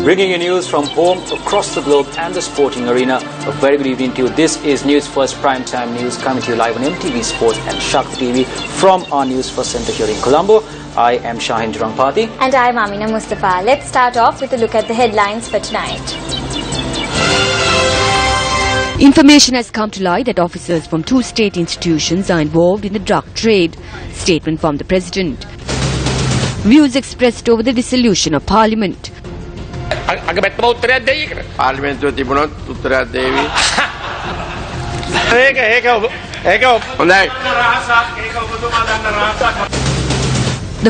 Bringing you news from home, across the globe and the sporting arena. A very good evening to you. This is News First Primetime News coming to you live on MTV Sports and Shakti TV from our News First Centre here in Colombo. I am Shahin Jurangpati. And I am Amina Mustafa. Let's start off with a look at the headlines for tonight. Information has come to light that officers from 2 state institutions are involved in the drug trade. Statement from the President. Views expressed over the dissolution of Parliament. The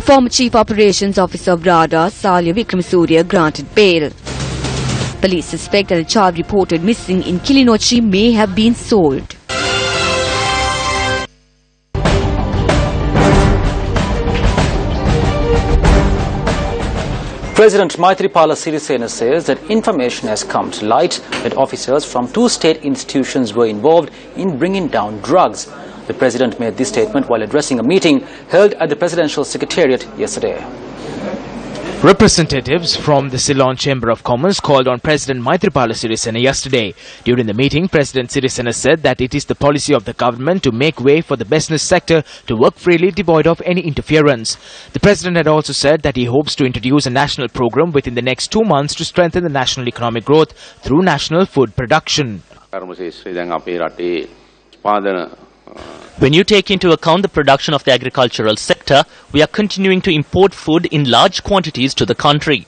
former Chief Operations Officer of RADA, Salya Vikramasuriya, granted bail. Police suspect that a child reported missing in Kilinochchi may have been sold. President Maithripala Sirisena says that information has come to light that officers from 2 state institutions were involved in bringing down drugs. The President made this statement while addressing a meeting held at the Presidential Secretariat yesterday. Representatives from the Ceylon Chamber of Commerce called on President Maithripala Sirisena yesterday. During the meeting, President Sirisena said that it is the policy of the government to make way for the business sector to work freely, devoid of any interference. The President had also said that he hopes to introduce a national program within the next 2 months to strengthen the national economic growth through national food production. When you take into account the production of the agricultural sector, we are continuing to import food in large quantities to the country.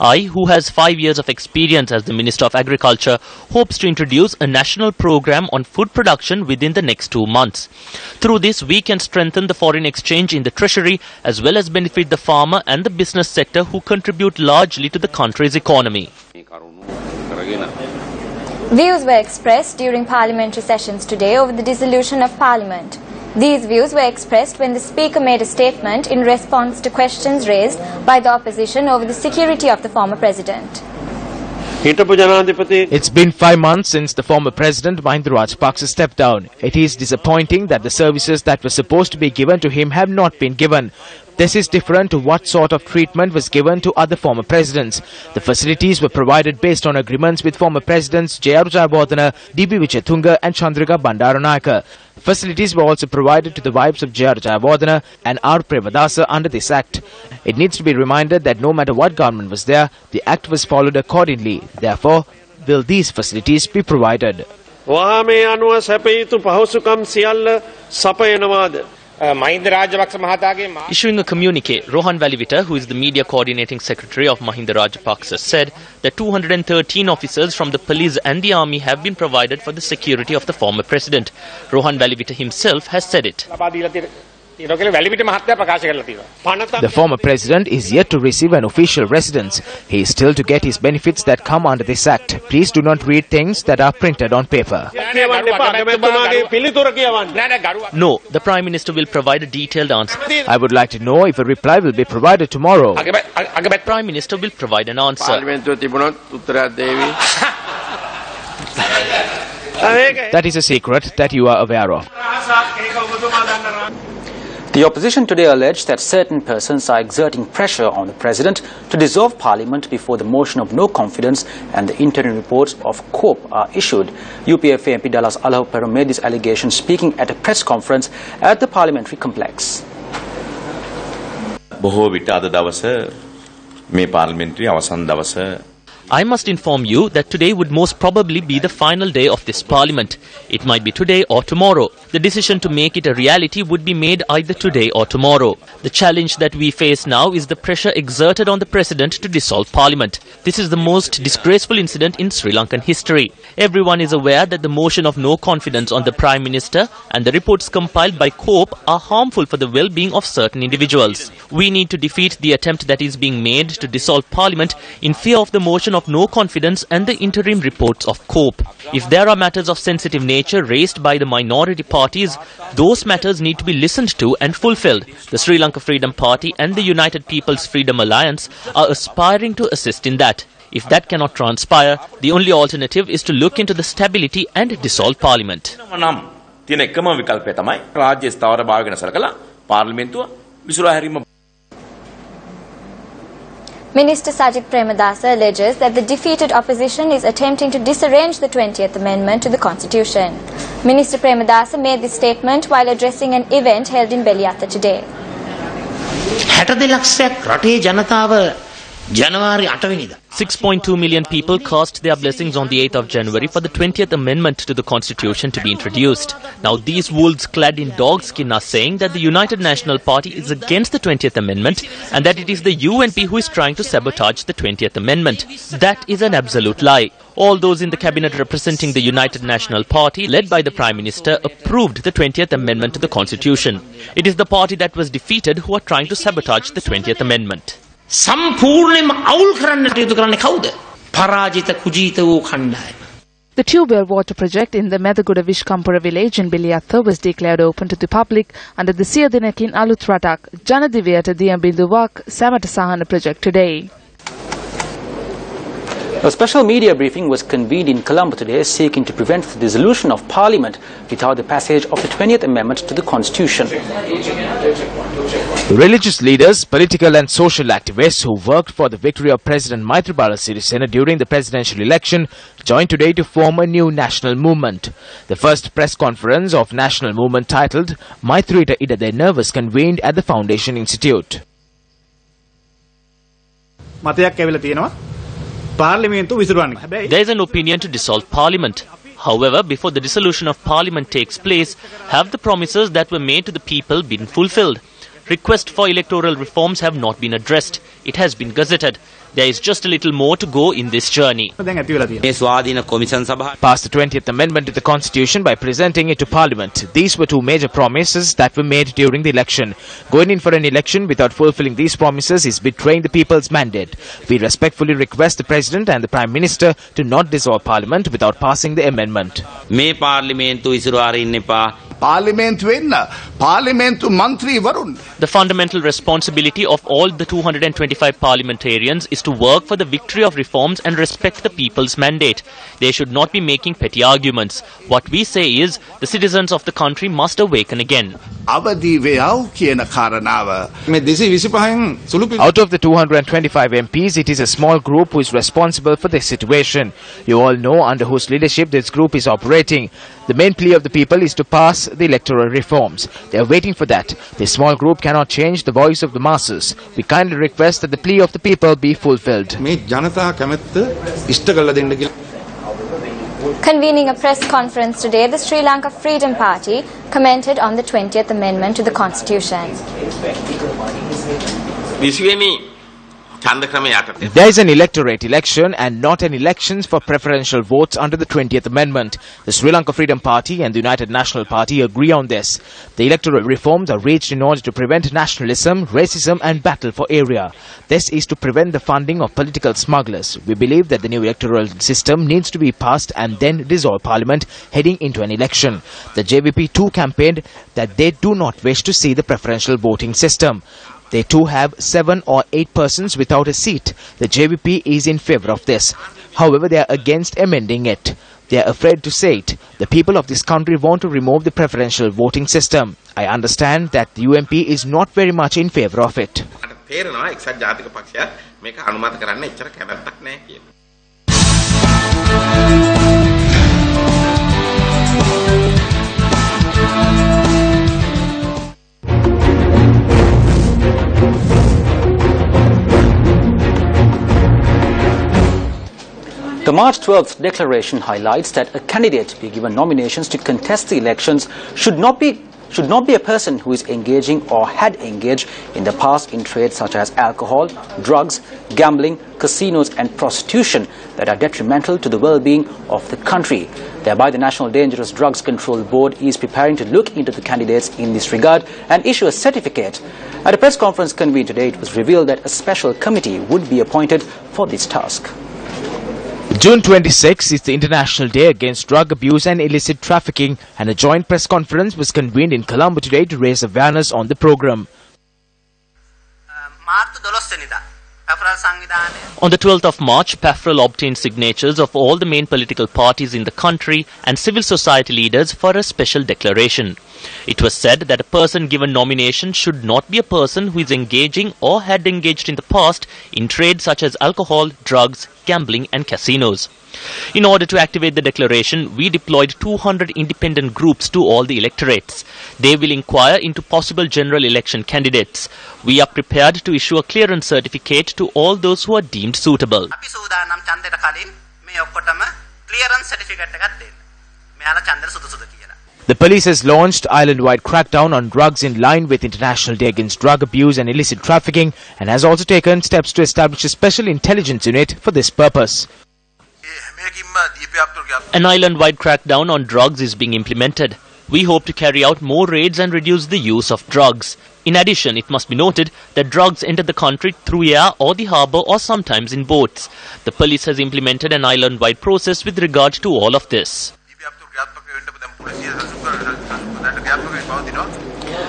I, who has 5 years of experience as the Minister of Agriculture, hopes to introduce a national program on food production within the next 2 months. Through this, we can strengthen the foreign exchange in the treasury as well as benefit the farmer and the business sector who contribute largely to the country's economy. Views were expressed during parliamentary sessions today over the dissolution of Parliament. These views were expressed when the Speaker made a statement in response to questions raised by the opposition over the security of the former President. It's been 5 months since the former President Mahinda Rajapaksa stepped down. It is disappointing that the services that were supposed to be given to him have not been given. This is different to what sort of treatment was given to other former presidents. The facilities were provided based on agreements with former presidents J.R. Jayawardena, D.B. Wijayatunga and Chandrika Bandaranayake. Facilities were also provided to the wives of J.R. Jayawardena and R. Premadasa under this Act. It needs to be reminded that no matter what government was there, the Act was followed accordingly. Therefore, will these facilities be provided? Issuing a communique, Rohan Valivita, who is the media coordinating secretary of Mahinda Rajapaksa, said that 213 officers from the police and the army have been provided for the security of the former president. Rohan Valivita himself has said it. The former president is yet to receive an official residence. He is still to get his benefits that come under this act. Please do not read things that are printed on paper. No, the Prime Minister will provide a detailed answer. I would like to know if a reply will be provided tomorrow. The Prime Minister will provide an answer. That is a secret that you are aware of. The opposition today alleged that certain persons are exerting pressure on the President to dissolve Parliament before the motion of no confidence and the interim reports of COPE are issued. UPFA MP Dallas Alhapero made this allegation speaking at a press conference at the parliamentary complex. I must inform you that today would most probably be the final day of this parliament. It might be today or tomorrow. The decision to make it a reality would be made either today or tomorrow. The challenge that we face now is the pressure exerted on the president to dissolve parliament. This is the most disgraceful incident in Sri Lankan history. Everyone is aware that the motion of no confidence on the Prime Minister and the reports compiled by COPE are harmful for the well-being of certain individuals. We need to defeat the attempt that is being made to dissolve parliament in fear of the motion of of no confidence and the interim reports of COPE. If there are matters of sensitive nature raised by the minority parties, those matters need to be listened to and fulfilled. The Sri Lanka Freedom Party and the United People's Freedom Alliance are aspiring to assist in that. If that cannot transpire, the only alternative is to look into the stability and dissolve Parliament. Minister Sajith Premadasa alleges that the defeated opposition is attempting to disarrange the 20th Amendment to the Constitution. Minister Premadasa made this statement while addressing an event held in Beliata today. 6.2 million people cast their blessings on the 8th of January for the 20th Amendment to the Constitution to be introduced. Now these wolves clad in dog skin are saying that the United National Party is against the 20th Amendment and that it is the UNP who is trying to sabotage the 20th Amendment. That is an absolute lie. All those in the cabinet representing the United National Party, led by the Prime Minister, approved the 20th Amendment to the Constitution. It is the party that was defeated who are trying to sabotage the 20th Amendment. The tube-well water project in the Medaguda Vishkampura village in Biliatha was declared open to the public under the Siyadinakin Aluth Ratak Janadiviyata Diyambinduwak Samata Sahana project today. A special media briefing was convened in Colombo today seeking to prevent the dissolution of Parliament without the passage of the 20th Amendment to the Constitution. Religious leaders, political and social activists who worked for the victory of President Maithripala Sirisena during the presidential election joined today to form a new national movement. The first press conference of national movement titled Maithrita Ida Denna was convened at the Foundation Institute. There is an opinion to dissolve Parliament. However, before the dissolution of Parliament takes place, have the promises that were made to the people been fulfilled? Requests for electoral reforms have not been addressed. It has been gazetted. There is just a little more to go in this journey. Passed the 20th Amendment to the Constitution by presenting it to Parliament. These were two major promises that were made during the election. Going in for an election without fulfilling these promises is betraying the people's mandate. We respectfully request the President and the Prime Minister to not dissolve Parliament without passing the amendment. The fundamental responsibility of all the 225 parliamentarians is to work for the victory of reforms and respect the people's mandate. They should not be making petty arguments. What we say is, the citizens of the country must awaken again. Out of the 225 MPs, it is a small group who is responsible for this situation. You all know under whose leadership this group is operating. The main plea of the people is to pass the electoral reforms. They are waiting for that. This small group cannot change the voice of the masses. We kindly request that the plea of the people be fulfilled. Convening a press conference today, the Sri Lanka Freedom Party commented on the 20th Amendment to the Constitution. There is an electorate election and not an elections for preferential votes under the 20th Amendment. The Sri Lanka Freedom Party and the United National Party agree on this. The electoral reforms are reached in order to prevent nationalism, racism and battle for area. This is to prevent the funding of political smugglers. We believe that the new electoral system needs to be passed and then dissolve Parliament heading into an election. The JVP too campaigned that they do not wish to see the preferential voting system. They too have 7 or 8 persons without a seat. The JVP is in favour of this. However, they are against amending it. They are afraid to say it. The people of this country want to remove the preferential voting system. I understand that the UMP is not very much in favour of it. The March 12th declaration highlights that a candidate be given nominations to contest the elections should not be a person who is engaging or had engaged in the past in trades such as alcohol, drugs, gambling, casinos and prostitution that are detrimental to the well-being of the country. Thereby, the National Dangerous Drugs Control Board is preparing to look into the candidates in this regard and issue a certificate. At a press conference convened today, it was revealed that a special committee would be appointed for this task. June 26 is the International Day Against Drug Abuse and Illicit Trafficking, and a joint press conference was convened in Colombo today to raise awareness on the program. On the 12th of March, PAFREL obtained signatures of all the main political parties in the country and civil society leaders for a special declaration. It was said that a person given nomination should not be a person who is engaging or had engaged in the past in trades such as alcohol, drugs, gambling and casinos. In order to activate the declaration, we deployed 200 independent groups to all the electorates. They will inquire into possible general election candidates. We are prepared to issue a clearance certificate to all those who are deemed suitable. The police has launched island-wide crackdown on drugs in line with International Day Against Drug Abuse and Illicit Trafficking, and has also taken steps to establish a special intelligence unit for this purpose. An island-wide crackdown on drugs is being implemented. We hope to carry out more raids and reduce the use of drugs. In addition, it must be noted that drugs enter the country through air or the harbour or sometimes in boats. The police has implemented an island-wide process with regard to all of this.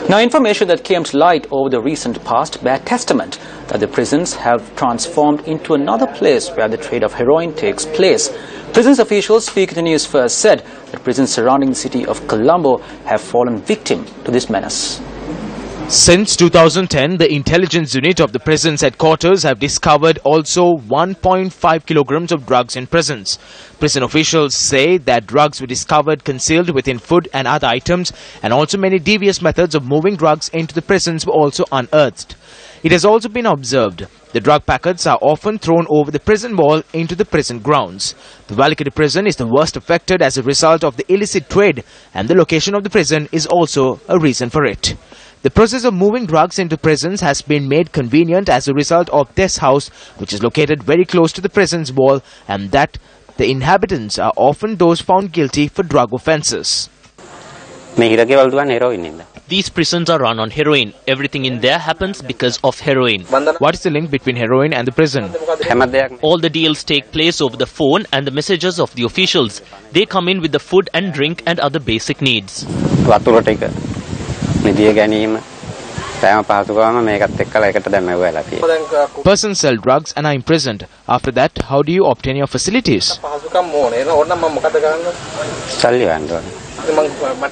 Now, information that came to light over the recent past bear testament that the prisons have transformed into another place where the trade of heroin takes place. Prisons officials speaking to Newsfirst said that prisons surrounding the city of Colombo have fallen victim to this menace. Since 2010, the intelligence unit of the prison's headquarters have discovered also 1.5 kilograms of drugs in prisons. Prison officials say that drugs were discovered concealed within food and other items, and also many devious methods of moving drugs into the prisons were also unearthed. It has also been observed the drug packets are often thrown over the prison wall into the prison grounds. The Valikiri prison is the worst affected as a result of the illicit trade, and the location of the prison is also a reason for it. The process of moving drugs into prisons has been made convenient as a result of this house, which is located very close to the prison's wall, and that the inhabitants are often those found guilty for drug offences. These prisons are run on heroin. Everything in there happens because of heroin. What is the link between heroin and the prison? All the deals take place over the phone and the messages of the officials. They come in with the food and drink and other basic needs. Persons sell drugs and are imprisoned. After that, how do you obtain your facilities?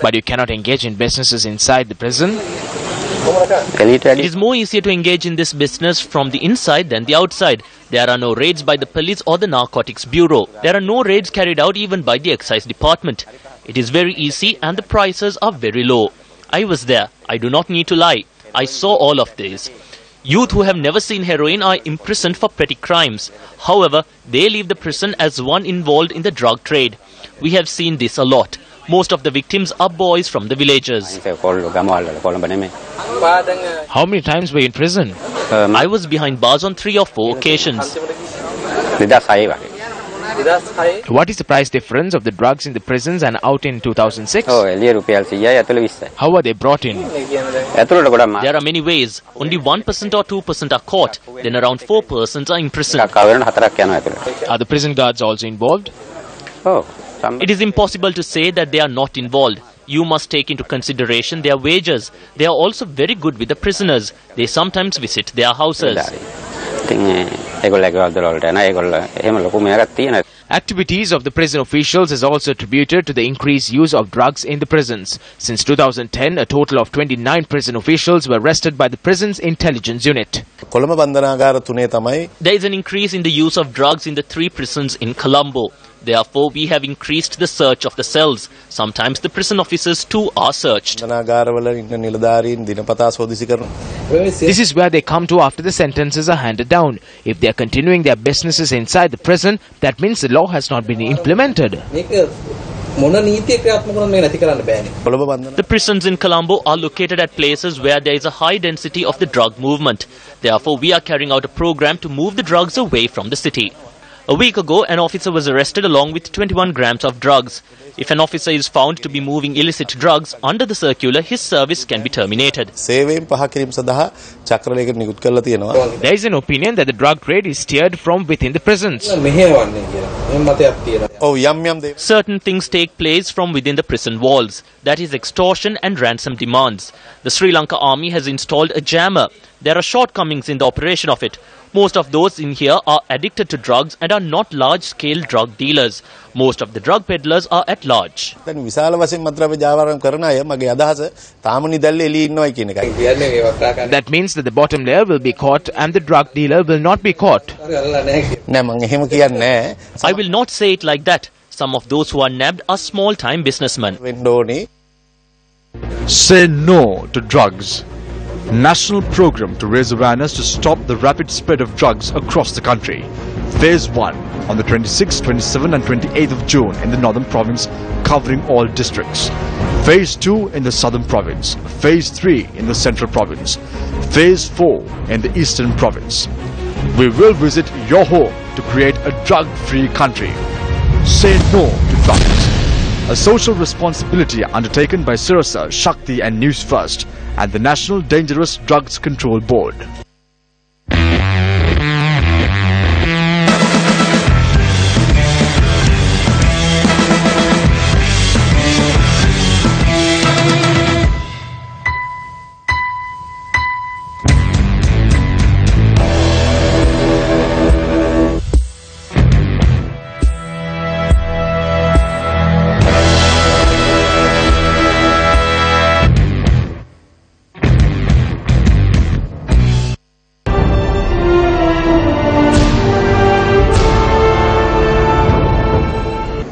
But you cannot engage in businesses inside the prison? It is more easier to engage in this business from the inside than the outside. There are no raids by the police or the Narcotics Bureau. There are no raids carried out even by the Excise Department. It is very easy and the prices are very low. I was there. I do not need to lie. I saw all of this. Youth who have never seen heroin are imprisoned for petty crimes. However, they leave the prison as one involved in the drug trade. We have seen this a lot. Most of the victims are boys from the villages. How many times were you in prison? I was behind bars on 3 or 4 occasions. What is the price difference of the drugs in the prisons and out in 2006? How were they brought in? There are many ways. Only 1% or 2% are caught. Then around 4% are imprisoned. Are the prison guards also involved? It is impossible to say that they are not involved. You must take into consideration their wages. They are also very good with the prisoners. They sometimes visit their houses. Activities of the prison officials is also attributed to the increased use of drugs in the prisons. Since 2010, a total of 29 prison officials were arrested by the prison's intelligence unit. There is an increase in the use of drugs in the 3 prisons in Colombo. Therefore, we have increased the search of the cells. Sometimes the prison officers too are searched. This is where they come to after the sentences are handed down. If they are continuing their businesses inside the prison, that means the law has not been implemented. The prisons in Colombo are located at places where there is a high density of the drug movement. Therefore, we are carrying out a program to move the drugs away from the city. A week ago, an officer was arrested along with 21 grams of drugs. If an officer is found to be moving illicit drugs under the circular, his service can be terminated. There is an opinion that the drug trade is steered from within the prisons. Certain things take place from within the prison walls. That is extortion and ransom demands. The Sri Lanka army has installed a jammer. There are shortcomings in the operation of it. Most of those in here are addicted to drugs and are not large-scale drug dealers. Most of the drug peddlers are at large. That means that the bottom layer will be caught and the drug dealer will not be caught. I will not say it like that. Some of those who are nabbed are small-time businessmen. Say no to drugs. National program to raise awareness to stop the rapid spread of drugs across the country. Phase 1 on the 26th, 27th and 28th of June in the Northern Province, covering all districts. Phase 2 in the Southern Province. Phase 3 in the Central Province. Phase 4 in the Eastern Province. We will visit your home to create a drug-free country. Say no to drugs. A social responsibility undertaken by Sirasa, Shakti and Newsfirst and the National Dangerous Drugs Control Board.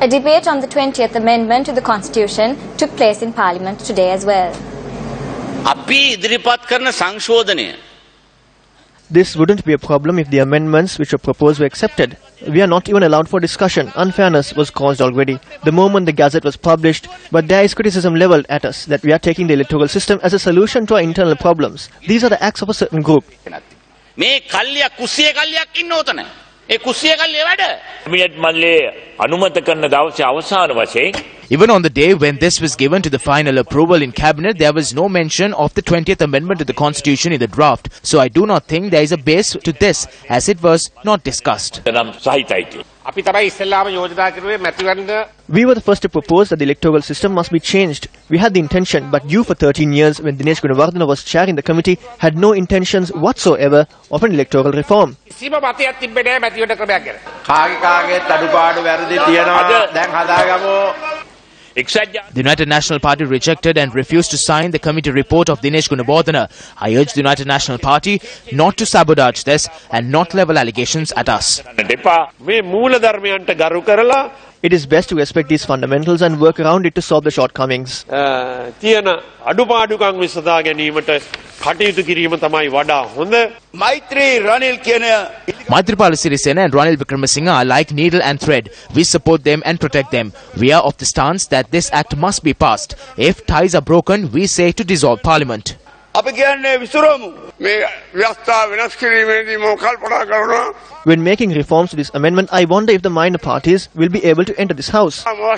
A debate on the 20th Amendment to the Constitution took place in Parliament today as well. This wouldn't be a problem if the amendments which were proposed were accepted. We are not even allowed for discussion. Unfairness was caused already the moment the Gazette was published, but there is criticism levelled at us that we are taking the electoral system as a solution to our internal problems. These are the acts of a certain group. Even on the day when this was given to the final approval in Cabinet, there was no mention of the 20th Amendment to the Constitution in the draft. So I do not think there is a base to this, as it was not discussed. We were the first to propose that the electoral system must be changed. We had the intention, but you for 13 years, when Dinesh Gunawardena was chairing the committee, had no intentions whatsoever of an electoral reform. The United National Party rejected and refused to sign the committee report of Dinesh Gunawardena. I urge the United National Party not to sabotage this and not level allegations at us. It is best to respect these fundamentals and work around it to solve the shortcomings. Maithripala Sirisena and Ranil Wickremesinghe are like needle and thread. We support them and protect them. We are of the stance that this act must be passed. If ties are broken, we say to dissolve Parliament. When making reforms to this amendment, I wonder if the minor parties will be able to enter this house. We are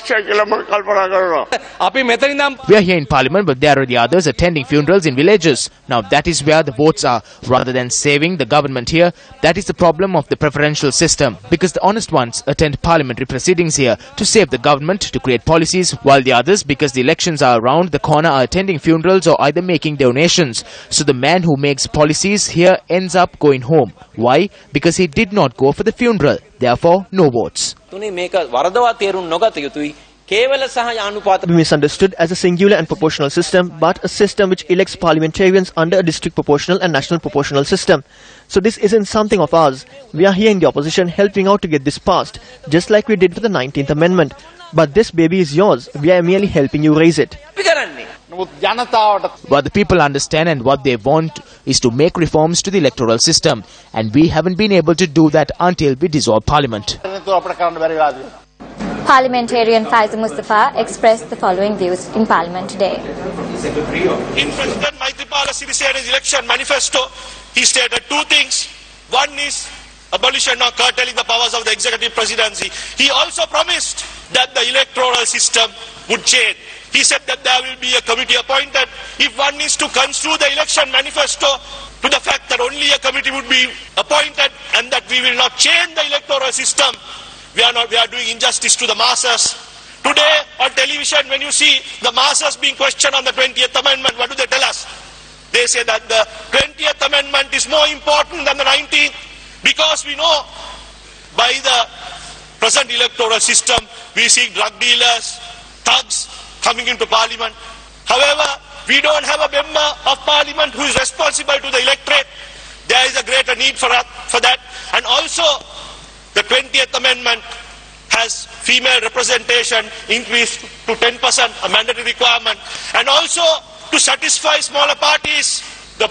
here in Parliament, but there are the others attending funerals in villages. Now that is where the votes are. Rather than saving the government here, that is the problem of the preferential system. Because the honest ones attend parliamentary proceedings here to save the government, to create policies, while the others, because the elections are around the corner, are attending funerals or either making donations. So the man who makes policies here ends up going home. Why? Because he did not go for the funeral. Therefore, no votes. Be misunderstood as a singular and proportional system, but a system which elects parliamentarians under a district proportional and national proportional system. So this isn't something of ours. We are here in the opposition helping out to get this passed, just like we did for the 19th Amendment. But this baby is yours. We are merely helping you raise it. What the people understand and what they want is to make reforms to the electoral system. And we haven't been able to do that until we dissolve Parliament. Parliamentarian Faiza Mustafa expressed the following views in Parliament today. In President Maithripala Sirisena's election manifesto, he stated two things. One is abolition or curtailing the powers of the executive presidency. He also promised that the electoral system would change. He said that there will be a committee appointed. If one needs to construe the election manifesto to the fact that only a committee would be appointed and that we will not change the electoral system, we are doing injustice to the masses. Today on television, when you see the masses being questioned on the 20th Amendment, what do they tell us? They say that the 20th Amendment is more important than the 19th because we know by the present electoral system we see drug dealers, thugs coming into Parliament. However, we don't have a member of Parliament who is responsible to the electorate. There is a greater need for that. And also, the 20th Amendment has female representation increased to 10%, a mandatory requirement. And also, to satisfy smaller parties, the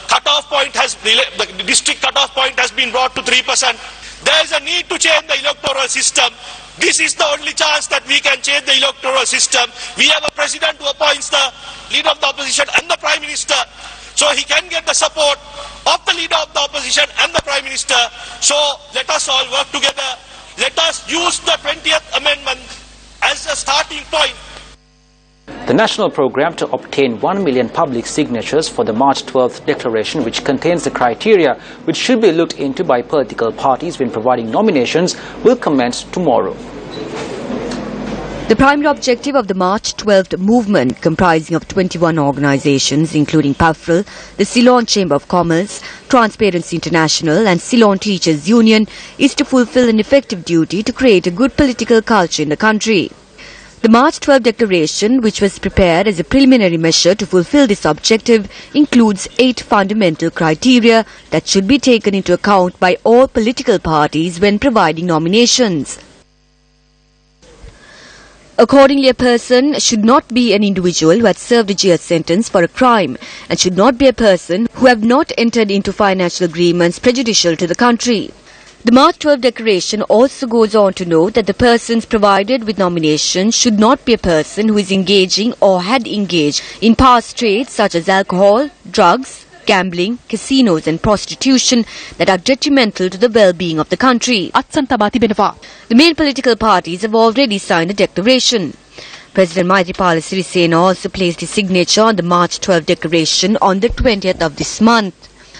cutoff point the district cutoff point has been brought to 3%. There is a need to change the electoral system. This is the only chance that we can change the electoral system. We have a president who appoints the leader of the opposition and the prime minister. So he can get the support of the leader of the opposition and the prime minister. So let us all work together. Let us use the 20th Amendment as a starting point. The national program to obtain 1 million public signatures for the March 12th declaration, which contains the criteria which should be looked into by political parties when providing nominations, will commence tomorrow. The primary objective of the March 12th movement, comprising of 21 organizations including PAFRL, the Ceylon Chamber of Commerce, Transparency International and Ceylon Teachers Union, is to fulfill an effective duty to create a good political culture in the country. The March 12 declaration, which was prepared as a preliminary measure to fulfill this objective, includes 8 fundamental criteria that should be taken into account by all political parties when providing nominations. Accordingly, a person should not be an individual who had served a jail sentence for a crime and should not be a person who have not entered into financial agreements prejudicial to the country. The March 12 declaration also goes on to note that the persons provided with nominations should not be a person who is engaging or had engaged in past trades such as alcohol, drugs, gambling, casinos and prostitution that are detrimental to the well-being of the country. The main political parties have already signed the declaration. President Maithripala Sirisena also placed his signature on the March 12 declaration on the 20th of this month.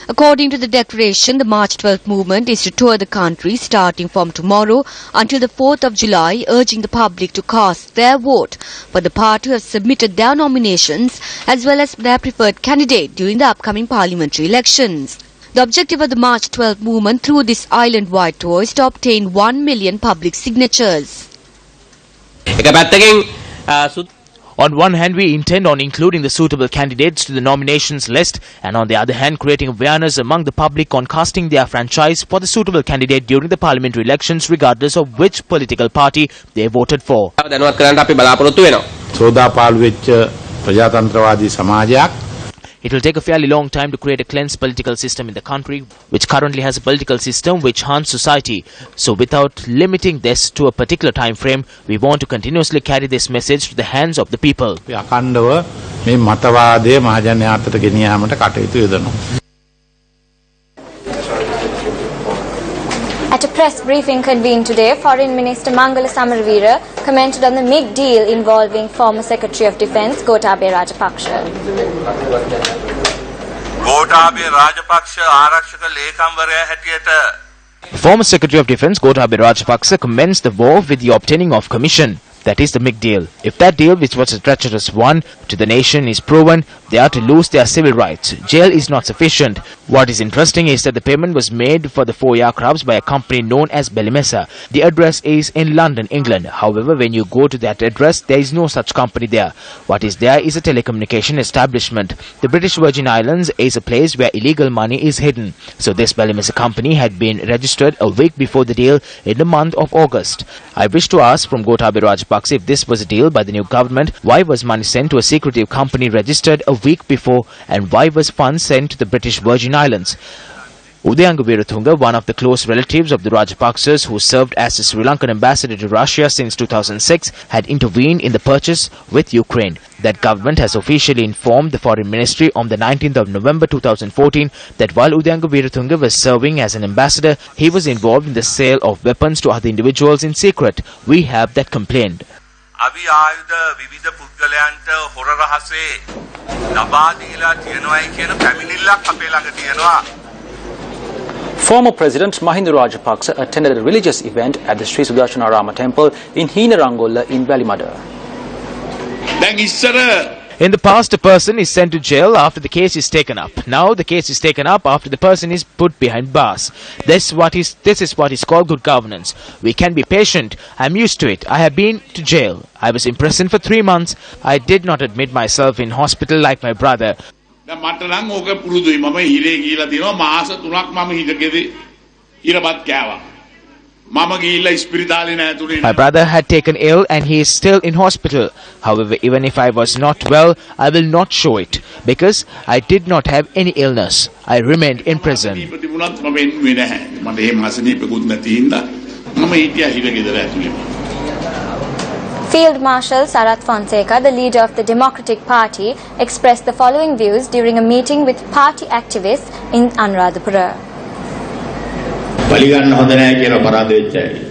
According to the declaration, the March 12th movement is to tour the country starting from tomorrow until the 4th of July, urging the public to cast their vote for the party who have submitted their nominations as well as their preferred candidate during the upcoming parliamentary elections. The objective of the March 12th movement through this island-wide tour is to obtain 1 million public signatures. On one hand, we intend on including the suitable candidates to the nominations list, and on the other hand, creating awareness among the public on casting their franchise for the suitable candidate during the parliamentary elections, regardless of which political party they voted for. It will take a fairly long time to create a cleansed political system in the country, which currently has a political system which harms society. So without limiting this to a particular time frame, we want to continuously carry this message to the hands of the people. At a press briefing convened today, Foreign Minister Mangala Samaraweera commented on the MIG deal involving former Secretary of Defence Gotabaya Rajapaksa. Gotabaya Rajapaksa ආරක්ෂක ලේකම්වරයා හැටියට Former Secretary of Defence Gotabaya Rajapaksa commenced the war with the obtaining of commission. That is the MIG deal. If that deal, which was a treacherous one to the nation, is proven, they are to lose their civil rights. Jail is not sufficient. What is interesting is that the payment was made for the 4 aircrafts by a company known as Belimesa. The address is in London, England. However, when you go to that address, there is no such company there. What is there is a telecommunication establishment. The British Virgin Islands is a place where illegal money is hidden. So this Belimesa company had been registered a week before the deal in the month of August. I wish to ask from Gotabaya Rajapaksa, if this was a deal by the new government, why was money sent to a secretive company registered a week before, and why was funds sent to the British Virgin Islands? Udayanga Weerathunga, one of the close relatives of the Rajapaksas who served as the Sri Lankan ambassador to Russia since 2006, had intervened in the purchase with Ukraine. That government has officially informed the Foreign Ministry on the 19th of November 2014 that while Udayanga Weerathunga was serving as an ambassador, he was involved in the sale of weapons to other individuals in secret. We have that complaint. අවි ආයුධ විවිධ පුද්ගලයන්ට හොර රහසේ ලබා දීලා තියෙනවායි කියන පැමිණිල්ලක් අපේ ළඟ තියෙනවා. Former President Mahinda Rajapaksa attended a religious event at the Sri Sudarshanarama Temple in Heenarangolla in Balimada. In the past, a person is sent to jail after the case is taken up. Now the case is taken up after the person is put behind bars. This is what is called good governance. We can be patient. I'm used to it. I have been to jail. I was imprisoned for 3 months. I did not admit myself in hospital like my brother. My brother had taken ill and he is still in hospital. However, even if I was not well, I will not show it because I did not have any illness. I remained in prison. Field Marshal Sarath Fonseca, the leader of the Democratic Party, expressed the following views during a meeting with party activists in Anuradhapura.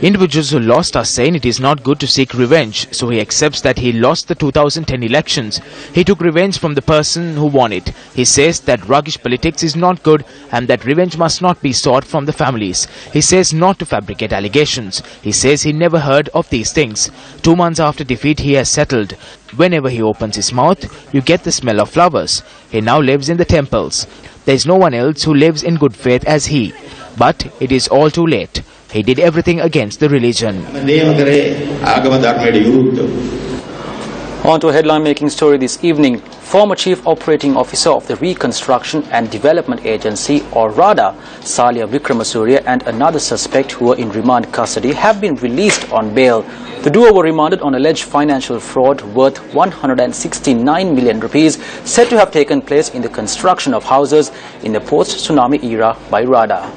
Individuals who lost are saying it is not good to seek revenge, so he accepts that he lost the 2010 elections. He took revenge from the person who won it. He says that ruggish politics is not good and that revenge must not be sought from the families. He says not to fabricate allegations. He says he never heard of these things. 2 months after defeat, he has settled. Whenever he opens his mouth, you get the smell of flowers. He now lives in the temples. There is no one else who lives in good faith as he. But it is all too late. He did everything against the religion. On to a headline-making story this evening. Former Chief Operating Officer of the Reconstruction and Development Agency, or RADA, Salia Vikramasuriya, and another suspect who were in remand custody have been released on bail. The duo were remanded on alleged financial fraud worth 169 million rupees, said to have taken place in the construction of houses in the post-tsunami era by RADA.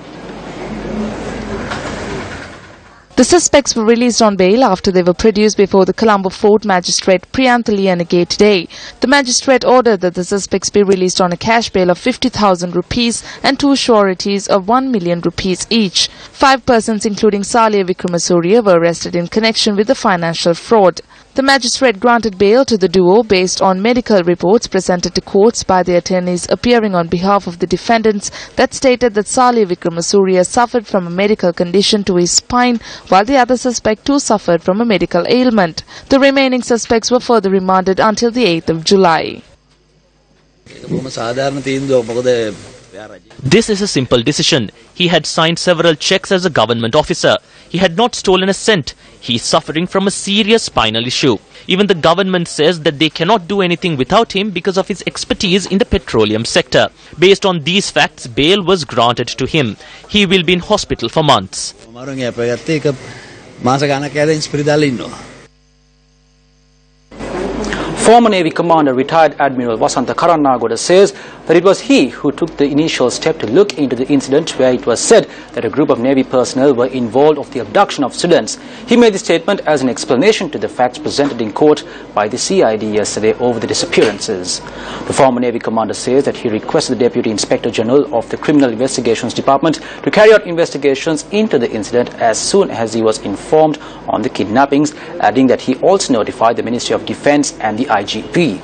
The suspects were released on bail after they were produced before the Colombo Fort Magistrate Priyanthaliyanage today. The magistrate ordered that the suspects be released on a cash bail of 50,000 rupees and 2 sureties of 1 million rupees each. 5 persons including Salia Vikramasuriya were arrested in connection with the financial fraud. The magistrate granted bail to the duo based on medical reports presented to courts by the attorneys appearing on behalf of the defendants that stated that Salia Vikramasuriya suffered from a medical condition to his spine, while the other suspect too suffered from a medical ailment. The remaining suspects were further remanded until the 8th of July. This is a simple decision. He had signed several checks as a government officer. He had not stolen a cent. He is suffering from a serious spinal issue. Even the government says that they cannot do anything without him because of his expertise in the petroleum sector. Based on these facts, bail was granted to him. He will be in hospital for months. Former Navy Commander retired Admiral Vasantha Karannagoda says that it was he who took the initial step to look into the incident where it was said that a group of Navy personnel were involved of the abduction of students. He made the statement as an explanation to the facts presented in court by the CID yesterday over the disappearances. The former Navy Commander says that he requested the Deputy Inspector General of the Criminal Investigations Department to carry out investigations into the incident as soon as he was informed on the kidnappings, adding that he also notified the Ministry of Defence and the IGP.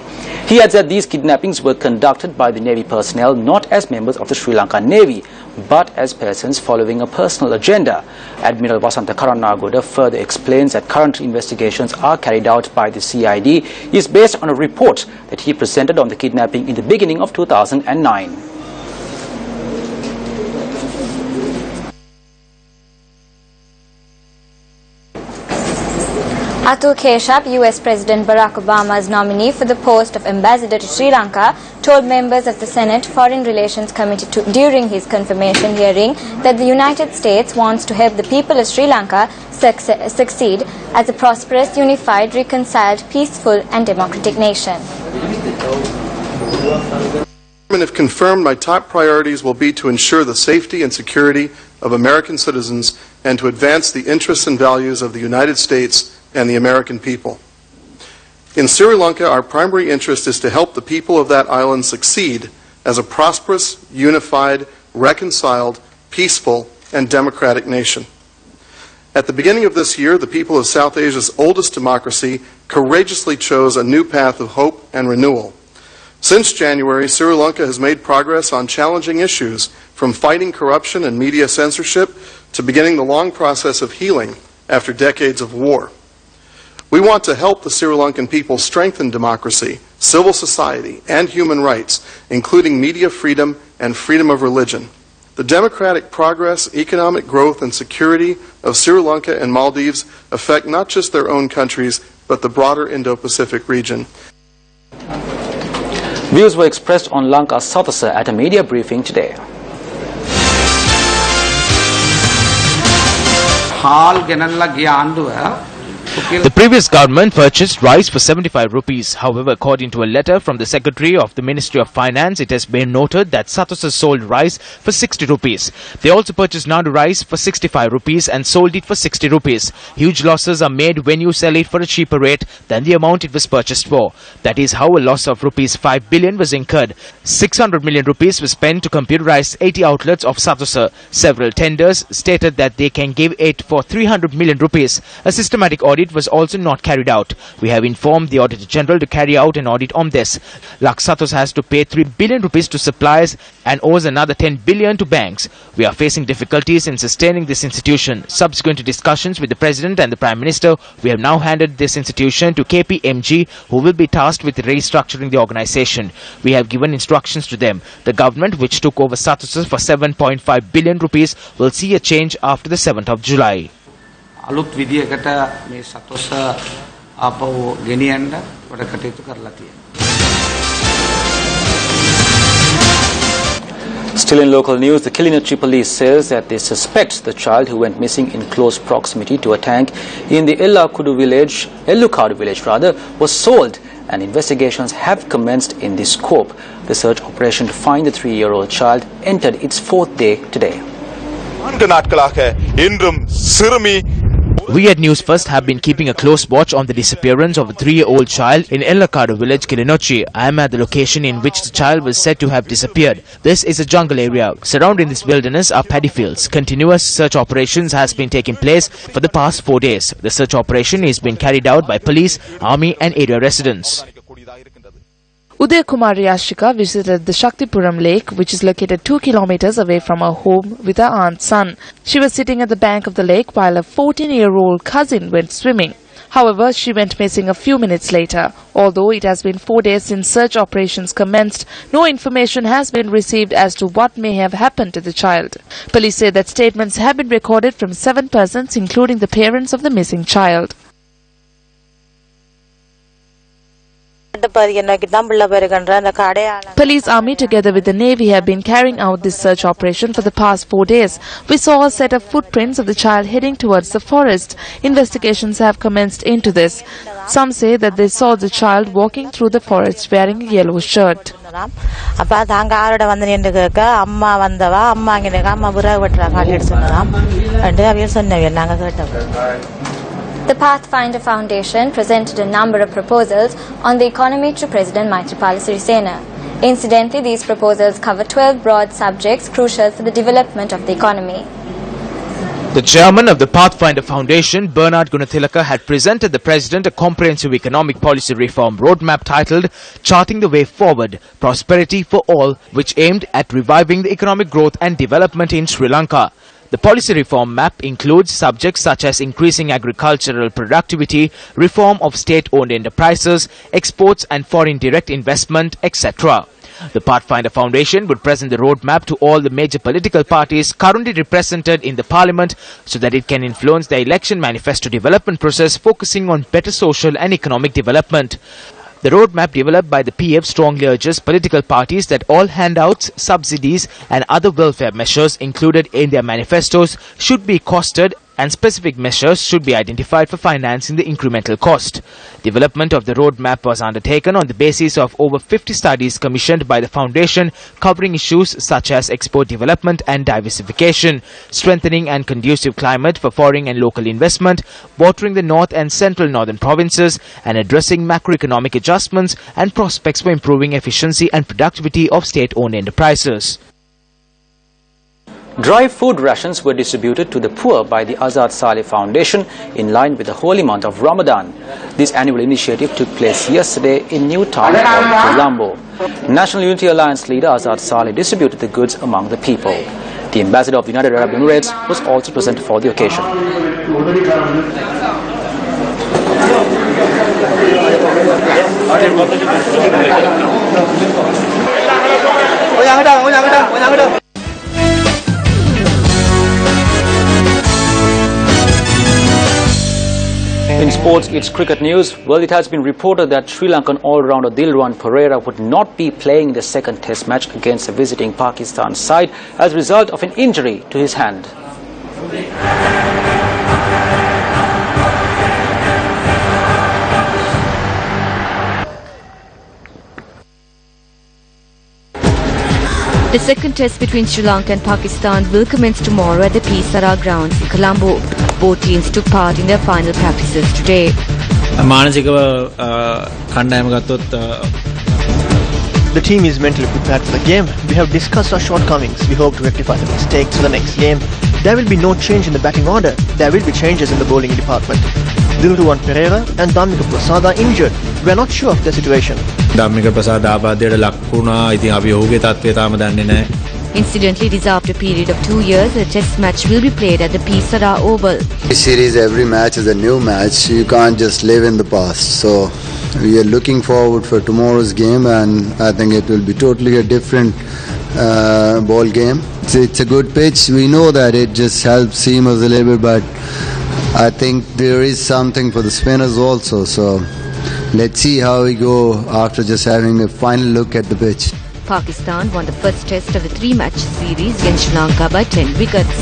He adds that these kidnappings were conducted by the Navy personnel not as members of the Sri Lankan Navy, but as persons following a personal agenda. Admiral Vasantha Karannagoda further explains that current investigations are carried out by the CID is based on a report that he presented on the kidnapping in the beginning of 2009. Atul Keshap, US President Barack Obama's nominee for the post of ambassador to Sri Lanka, told members of the Senate Foreign Relations Committee during his confirmation hearing that the United States wants to help the people of Sri Lanka succeed as a prosperous, unified, reconciled, peaceful and democratic nation. If confirmed, my top priorities will be to ensure the safety and security of American citizens and to advance the interests and values of the United States and the American people. In Sri Lanka, our primary interest is to help the people of that island succeed as a prosperous, unified, reconciled, peaceful, and democratic nation. At the beginning of this year, the people of South Asia's oldest democracy courageously chose a new path of hope and renewal. Since January, Sri Lanka has made progress on challenging issues, from fighting corruption and media censorship to beginning the long process of healing after decades of war. We want to help the Sri Lankan people strengthen democracy, civil society, and human rights, including media freedom and freedom of religion. The democratic progress, economic growth, and security of Sri Lanka and Maldives affect not just their own countries, but the broader Indo-Pacific region. Views were expressed on Lanka's Satasa at a media briefing today. The previous government purchased rice for 75 rupees. However, according to a letter from the Secretary of the Ministry of Finance, it has been noted that Satasa sold rice for 60 rupees. They also purchased Nadu rice for 65 rupees and sold it for 60 rupees. Huge losses are made when you sell it for a cheaper rate than the amount it was purchased for. That is how a loss of rupees 5 billion was incurred. 600 million rupees was spent to computerize 80 outlets of Satasa. Several tenders stated that they can give it for 300 million rupees. A systematic audit was also not carried out. We have informed the Auditor General to carry out an audit on this. Lak Satos has to pay 3 billion rupees to suppliers and owes another 10 billion to banks. We are facing difficulties in sustaining this institution. Subsequent to discussions with the President and the Prime Minister, we have now handed this institution to KPMG, who will be tasked with restructuring the organization. We have given instructions to them. The government, which took over Satos for 7.5 billion rupees, will see a change after the 7th of July. අලුත් විදියකට මේ සතොස ආපහු ගෙනියන්න වැඩ කටයුතු කරලා තියෙනවා. Still in local news, the Kilinochchi police says that they suspect the child who went missing in close proximity to a tank in the Ellukadu village was sold, and investigations have commenced in this scope. The search operation to find the 3-year-old child entered its 4th day today. We at Newsfirst have been keeping a close watch on the disappearance of a 3-year-old child in Ellukadu village, Kilinochchi. I am at the location in which the child was said to have disappeared. This is a jungle area. Surrounding this wilderness are paddy fields. Continuous search operations has been taking place for the past 4 days. The search operation is being carried out by police, army and area residents. Uday Kumari Ashika visited the Shaktipuram lake, which is located 2 kilometers away from her home, with her aunt's son. She was sitting at the bank of the lake while a 14-year-old cousin went swimming. However, she went missing a few minutes later. Although it has been 4 days since search operations commenced, no information has been received as to what may have happened to the child. Police say that statements have been recorded from 7 persons, including the parents of the missing child. Police, army together with the Navy have been carrying out this search operation for the past 4 days. We saw a set of footprints of the child heading towards the forest. Investigations have commenced into this. Some say that they saw the child walking through the forest wearing a yellow shirt. The Pathfinder Foundation presented a number of proposals on the economy to President Maithripala Sirisena. Incidentally, these proposals cover 12 broad subjects crucial for the development of the economy. The chairman of the Pathfinder Foundation, Bernard Gunathilaka, had presented the President a comprehensive economic policy reform roadmap titled Charting the Way Forward, Prosperity for All, which aimed at reviving the economic growth and development in Sri Lanka. The policy reform map includes subjects such as increasing agricultural productivity, reform of state-owned enterprises, exports and foreign direct investment, etc. The Pathfinder Foundation would present the roadmap to all the major political parties currently represented in the parliament so that it can influence the election manifesto development process, focusing on better social and economic development. The roadmap developed by the PF strongly urges political parties that all handouts, subsidies and other welfare measures included in their manifestos should be costed and specific measures should be identified for financing the incremental cost. Development of the roadmap was undertaken on the basis of over 50 studies commissioned by the foundation covering issues such as export development and diversification, strengthening and conducive climate for foreign and local investment, watering the north and central northern provinces, and addressing macroeconomic adjustments and prospects for improving efficiency and productivity of state-owned enterprises. Dry food rations were distributed to the poor by the Azad Saleh Foundation in line with the holy month of Ramadan. This annual initiative took place yesterday in New Town of Colombo. National Unity Alliance leader Azad Saleh distributed the goods among the people. The ambassador of the United Arab Emirates was also present for the occasion. In sports, it's cricket news. Well, it has been reported that Sri Lankan all-rounder Dilruwan Perera would not be playing the second test match against the visiting Pakistan side as a result of an injury to his hand. The second test between Sri Lanka and Pakistan will commence tomorrow at the Pisara grounds in Colombo. Both teams took part in their final practices today. The team is mentally prepared for the game. We have discussed our shortcomings. We hope to rectify the mistakes for the next game. There will be no change in the batting order. There will be changes in the bowling department. Dilruwan Perera and Dhammika Prasad are injured. We are not sure of their situation. Incidentally, it is after a period of 2 years, a test match will be played at the Pisara Oval. This series, every match is a new match. You can't just live in the past. So we are looking forward for tomorrow's game, and I think it will be totally a different ball game. It's a good pitch. We know that it just helps seamers a little bit, but I think there is something for the spinners also. So let's see how we go after just having a final look at the pitch. Pakistan won the first test of the three-match series against Sri Lanka by 10 wickets.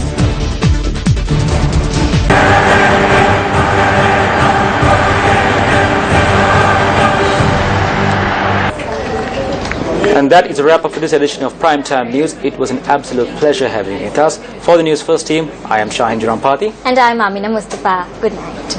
And that is a wrap-up for this edition of Primetime News. It was an absolute pleasure having you with us. For the News First team, I am Shahin Jurampati. And I am Amina Mustafa. Good night.